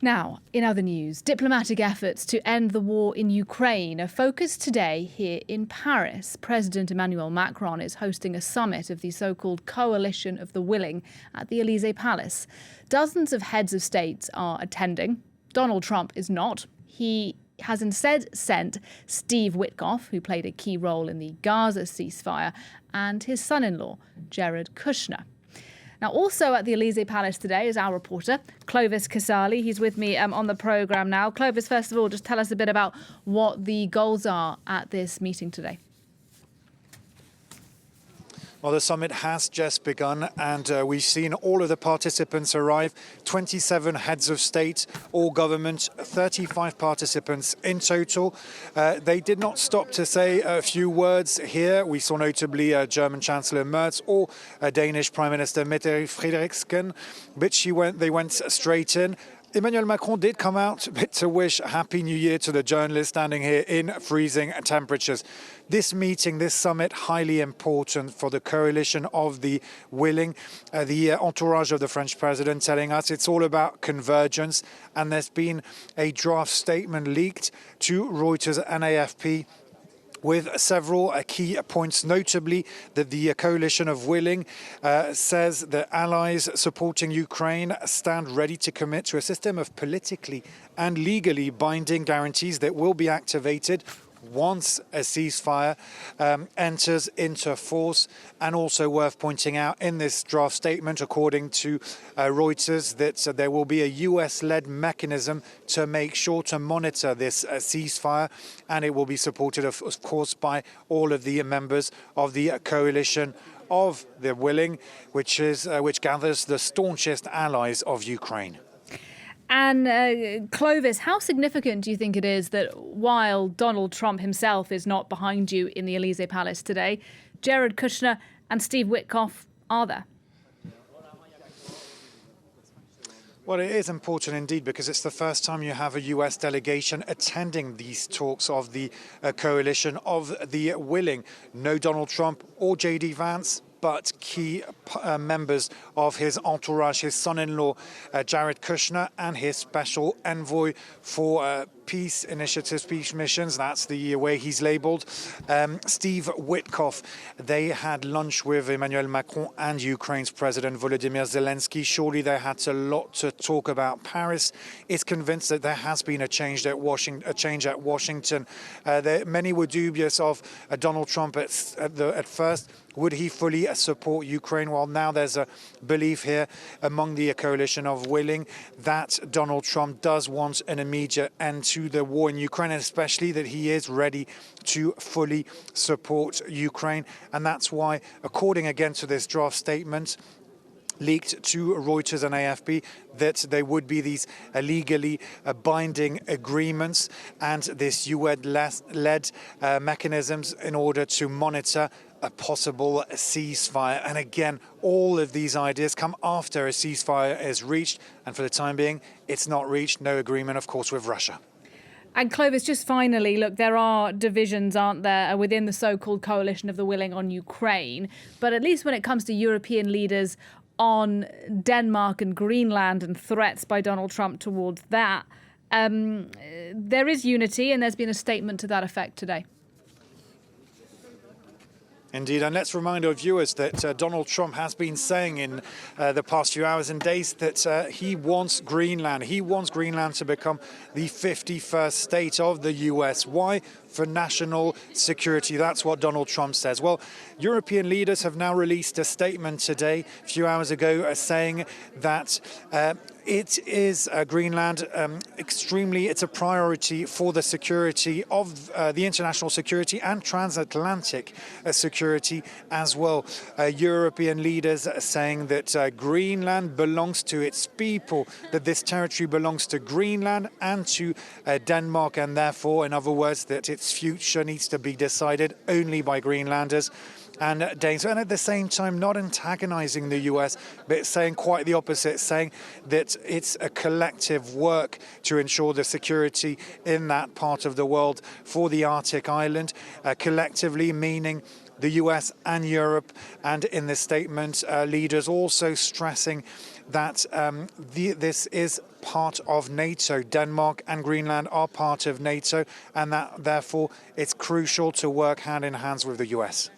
Now, in other news, diplomatic efforts to end the war in Ukraine are focused today here in Paris. President Emmanuel Macron is hosting a summit of the so-called Coalition of the Willing at the Elysee Palace. Dozens of heads of states are attending. Donald Trump is not. He has instead sent Steve Witkoff, who played a key role in the Gaza ceasefire, and his son-in-law, Jared Kushner. Now, also at the Elysee Palace today is our reporter, Clovis Casalis. He's with me on the programme now. Clovis, first of all, just tell us a bit about what the goals are at this meeting today. Well, the summit has just begun, and we've seen all of the participants arrive. 27 heads of state, all government, 35 participants in total. They did not stop to say a few words here. We saw notably German Chancellor Merz or Danish Prime Minister Mette Frederiksen, but they went straight in. Emmanuel Macron did come out to wish Happy New Year to the journalists standing here in freezing temperatures. This meeting, this summit, highly important for the coalition of the willing. The entourage of the French president telling us it's all about convergence. And there's been a draft statement leaked to Reuters and AFP with several key points, notably that the coalition of willing says that allies supporting Ukraine stand ready to commit to a system of politically and legally binding guarantees that will be activated once a ceasefire enters into force. And also worth pointing out in this draft statement, according to Reuters, that there will be a US-led mechanism to make sure to monitor this ceasefire, and it will be supported, of course, by all of the members of the coalition of the willing, which gathers the staunchest allies of Ukraine. And Clovis, how significant do you think it is that while Donald Trump himself is not behind you in the Elysee Palace today, Jared Kushner and Steve Witkoff are there? Well, it is important indeed, because it's the first time you have a US delegation attending these talks of the coalition of the willing. No Donald Trump or J.D. Vance, but key members of his entourage, his son-in-law, Jared Kushner, and his special envoy for peace initiatives, peace missions. That's the way he's labeled. Steve Witkoff. They had lunch with Emmanuel Macron and Ukraine's President Volodymyr Zelensky. Surely they had a lot to talk about. Paris is convinced that there has been a change at Washington. Many were dubious of Donald Trump at first. Would he fully support Ukraine? Well, now there's a belief here among the coalition of willing that Donald Trump does want an immediate end to the war in Ukraine, and especially that he is ready to fully support Ukraine. And that's why, according again to this draft statement leaked to Reuters and AFP, that there would be these legally binding agreements and this UN-led mechanisms in order to monitor a possible ceasefire. And again, all of these ideas come after a ceasefire is reached. And for the time being, it's not reached. No agreement, of course, with Russia. And Clovis, just finally, look, there are divisions, aren't there, within the so-called coalition of the willing on Ukraine. But at least when it comes to European leaders on Denmark and Greenland and threats by Donald Trump towards that, there is unity, and there's been a statement to that effect today. Indeed, and let's remind our viewers that Donald Trump has been saying in the past few hours and days that he wants Greenland. He wants Greenland to become the 51st state of the US. Why? For national security. That's what Donald Trump says. Well, European leaders have now released a statement today, a few hours ago, saying that it is Greenland it's a priority for the security of the international security and transatlantic security as well. European leaders are saying that Greenland belongs to its people, that this territory belongs to Greenland and to Denmark, and therefore, in other words, that its future needs to be decided only by Greenlanders. and Danes, and at the same time not antagonizing the US, but saying quite the opposite, saying that it's a collective work to ensure the security in that part of the world for the Arctic island, collectively meaning the US and Europe. And in this statement, leaders also stressing that this is part of NATO. Denmark and Greenland are part of NATO, and that therefore it's crucial to work hand in hand with the US.